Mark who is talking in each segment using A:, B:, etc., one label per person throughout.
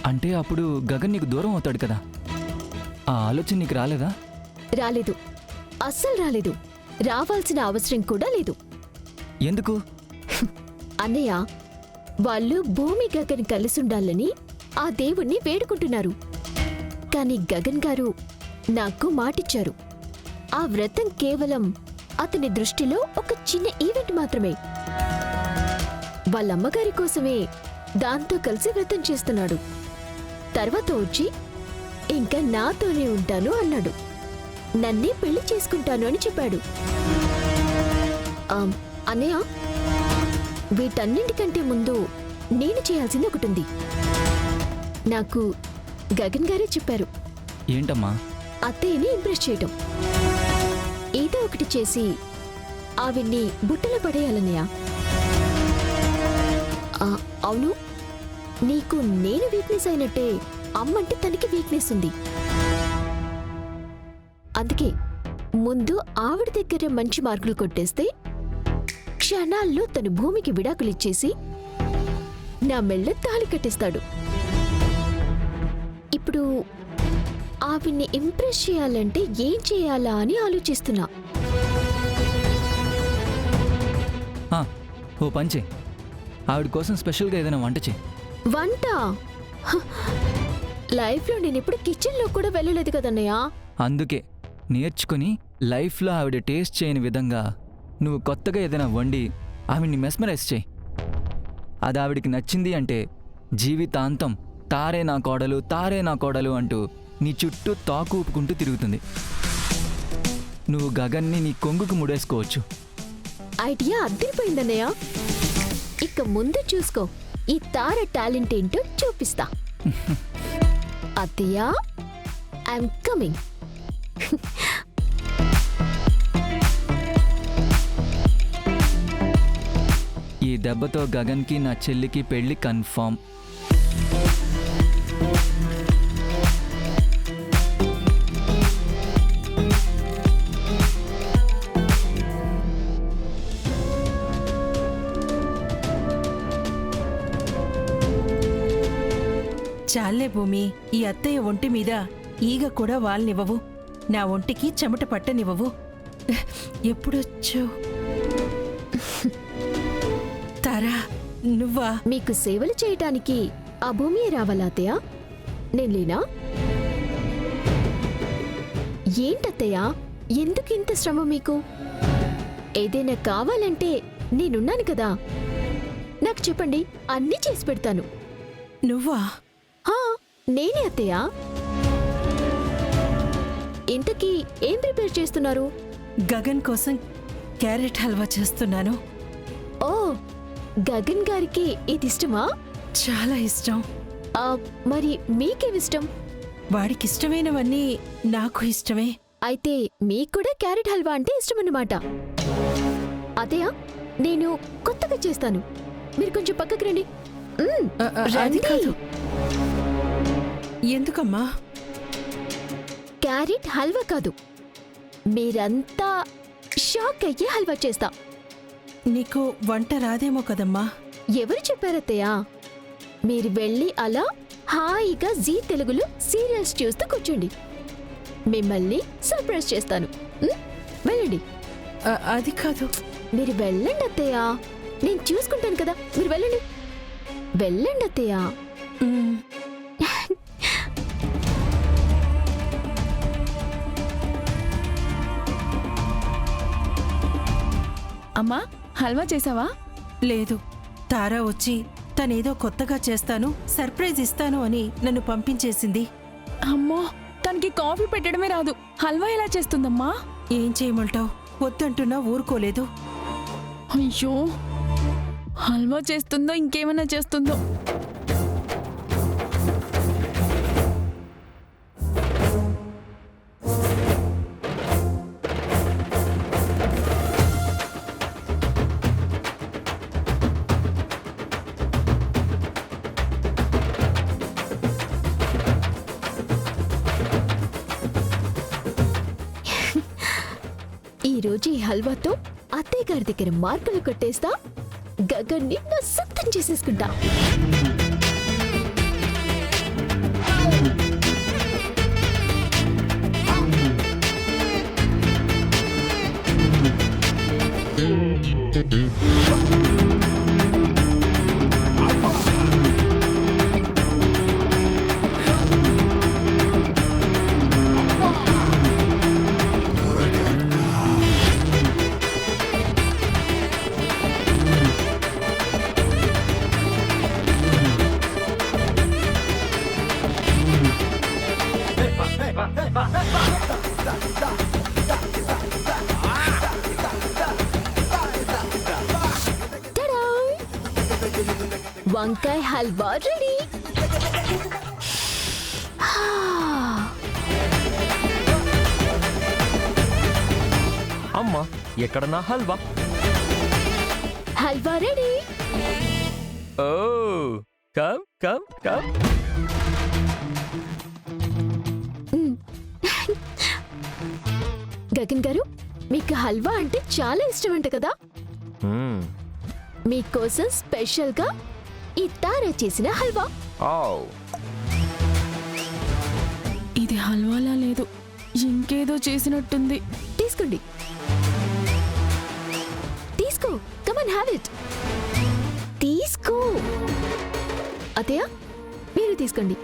A: అంటే అప్పుడు గగన్ నీకు దూరం అవుతాడు కదా, ఆ ఆలోచన నీకు రాలేదా?
B: రాలేదు, అస్సలు రాలేదు. రావాల్సిన అవసరం కూడా లేదు.
A: ఎందుకు?
B: అన్నయ్య, వాళ్ళు భూమి గగన్ కలిసుండాలని ఆ దేవుణ్ణి వేడుకుంటున్నారు. కాని గగన్ గారు నాకు మాటిచ్చారు. ఆ వ్రతం కేవలం అతని దృష్టిలో ఒక చిన్న ఈవెంట్ మాత్రమే. వాళ్ళమ్మగారి కోసమే దాంతో కలిసి వ్రతం చేస్తున్నాడు. తర్వాత వచ్చి ఇంకా నాతోనే ఉంటాను అన్నాడు. నన్నే పెళ్లి చేసుకుంటాను అని చెప్పాడు. అన్నయ్య, వీటన్నింటికంటే ముందు నేను చేయాల్సింది ఒకటుంది. నాకు గగన్ గారే చెప్పారు.
A: ఏంటమ్మా?
B: అత్తయ్యని ఇంప్రెస్ చేయటం. ఏదో ఒకటి చేసి ఆవిడ్ని బుట్టలో పడేయాలన్నయ్య. అవును, నీకు నేను వీక్నెస్ అయినట్టే అమ్మంటే తనకి వీక్నెస్ ఉంది. అందుకే ముందు ఆవిడ దగ్గర మంచి మార్కులు కొట్టేస్తే క్షణాల్లో తను భూమికి విడాకులిచ్చేసి నా మెళ్ళ తాళి కట్టేస్తాడు. ఇప్పుడు ఆవిడ్ని ఇంప్రెస్ చేయాలంటే ఏం చేయాలా అని ఆలోచిస్తున్నా.
A: ఓ పంచే, ఆవిడ కోసం స్పెషల్గా ఏదైనా వంట చేయి.
B: వంట? లైఫ్లో నేనెప్పుడు కిచెన్లో కూడా వెళ్ళలేదు కదన్నయ్య.
A: అందుకే నేర్చుకుని లైఫ్లో ఆవిడ టేస్ట్ చేయని విధంగా నువ్వు కొత్తగా ఏదైనా వండి ఆవిడ్ని మెస్మరైజ్ చేయి. అది ఆవిడికి నచ్చింది అంటే జీవితాంతం తారే నా కోడలు, తారే నా కోడలు అంటూ నీ చుట్టూ తాకు ఊపుకుంటూ తిరుగుతుంది. నువ్వు గగన్ని నీ కొంగుకు ముడేసుకోవచ్చు.
B: ఐడియా అద్దరిపోయిందన్నయ్య. ఇక ముందు చూసుకో, ఈ తార టాలెంట్ ఏంటో చూపిస్తా. అత్తయ్య, ఐఎమ్ కమింగ్.
A: ఈ దెబ్బతో గగన్కి నా చెల్లికి పెళ్లి కన్ఫర్మ్.
C: చాలే భూమి, ఈ అత్తయ్య ఒంటి మీద ఈగ కూడా వాల్నివ్వవు, నా ఒంటికి చెమట పట్టనివ్వవు. ఎప్పుడొచ్చు తారా? నువ్వా?
B: మీకు సేవలు చేయటానికి ఆ భూమియే రావాలా అత్తయ్య? నేను లేనా? ఏంటత్తయ్య, ఎందుకు ఇంత శ్రమ మీకు? ఏదైనా కావాలంటే నేనున్నాను కదా, నాకు చెప్పండి, అన్నీ చేసి పెడతాను.
C: నువ్వా?
B: నేనే అత్తయ్య. ఇంతకీ ఏం ప్రిపేర్ చేస్తున్నారు?
C: గగన్ కోసం క్యారెట్ హల్వా చేస్తున్నాను.
B: ఓ, గగన్ గారికి ఇది ఇష్టమా?
C: చాలా ఇష్టం.
B: మరి మీకేమిష్టం?
C: వాడికిష్టమైనవన్నీ నాకు ఇష్టమే.
B: అయితే మీకు కూడా క్యారెట్ హల్వా అంటే ఇష్టమన్నమాట. అత్తయ్య, నేను కొత్తగా చేస్తాను, మీరు కొంచెం పక్కకి రండి.
C: అది కాదు. ఎందుకమ్మా?
B: క్యారెట్ హల్వా కాదు, మీరంతా షాక్ అయ్యే హల్వా చేస్తా.
C: నీకు వంట రాదేమో కదమ్మా?
B: ఎవరు చెప్పారత్తయ్య? మీరు వెళ్ళి అలా హాయిగా జీ తెలుగులో సీరియల్స్ చూస్తూ కూర్చోండి, మిమ్మల్ని సర్ప్రైజ్ చేస్తాను. వెళ్ళండి.
C: అది కాదు.
B: మీరు వెళ్ళండి అత్తయ్య, నేను చూసుకుంటాను కదా, మీరు వెళ్ళండి. వెళ్ళండి అత్తయ్య.
D: అమ్మా, హల్వా చేసావా?
C: లేదు, తారా వచ్చి తనేదో కొత్తగా చేస్తాను, సర్ప్రైజ్ ఇస్తాను అని నన్ను పంపించేసింది.
D: అమ్మో, తనకి కాఫీ పెట్టడమే రాదు, హల్వా ఎలా చేస్తుందమ్మా?
C: ఏం చేయమంటావు? వద్దంటున్నా ఊరుకోలేదు.
D: అయ్యో, హల్వా చేస్తుందో ఇంకేమైనా చేస్తుందో.
B: ఈరోజు ఈ హల్వాతో అత్తయ్య గారి దగ్గర మార్కులు కొట్టేస్తా, గగన్ని నా సొంతం చేసేసుకుంటా. వంకాయ హల్వా రెడీ.
E: అమ్మా ఎక్కడ నా halwa?
B: Halwa ready.
E: Oh come come come.
B: Gagan గారు, మీకు హల్వా అంటే చాలా ఇష్టమంట కదా. మీకోసం స్పెషల్ గా ఈ తారా చేసిన హల్వా.
D: ఇది హల్వాలా లేదు, ఇంకేదో చేసినట్టుంది.
B: తీసుకోండి, తీసుకో. Come on have it. తీసుకో. అతయ్య, మీరు తీసుకోండి.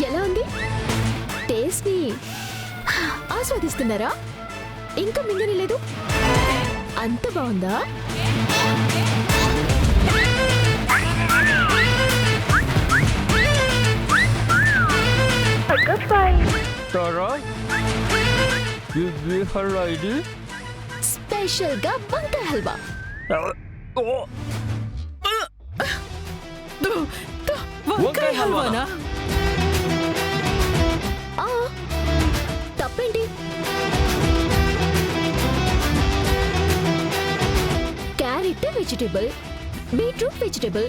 B: ఎలా ఉంది? టేస్ట్ ని ఆస్వాదిస్తున్నారా? ఇంకా మింగని లేదు? అంత బాగుందా?
E: తారా, ఇది హల్వా ఇది?
B: స్పెషల్ గా వంకాయ హల్వా.
C: వంకాయ హల్వానా?
B: ఆ, తప్పేంటి? క్యారెట్ వెజిటేబుల్, బీట్రూట్ వెజిటేబుల్,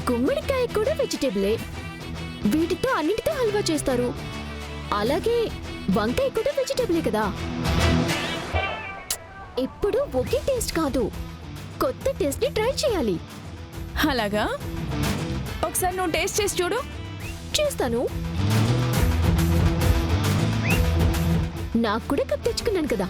B: గుమ్మడికాయ కూడా వెజిటేబులే. వీటితో అన్నిటితో హల్వా చేస్తారు. అలాగే వంకాయ కూడా వెజిటేబులే కదా. ఎప్పుడు ఒకే టేస్ట్ కాదు, కొత్త టేస్ట్ ని ట్రై చేయాలి.
D: అలాగా? ఒకసారి నువ్వు టేస్ట్ చేసి చూడు.
B: చేస్తాను. నాకు కూడా కప్ తెచ్చుకున్నాను కదా.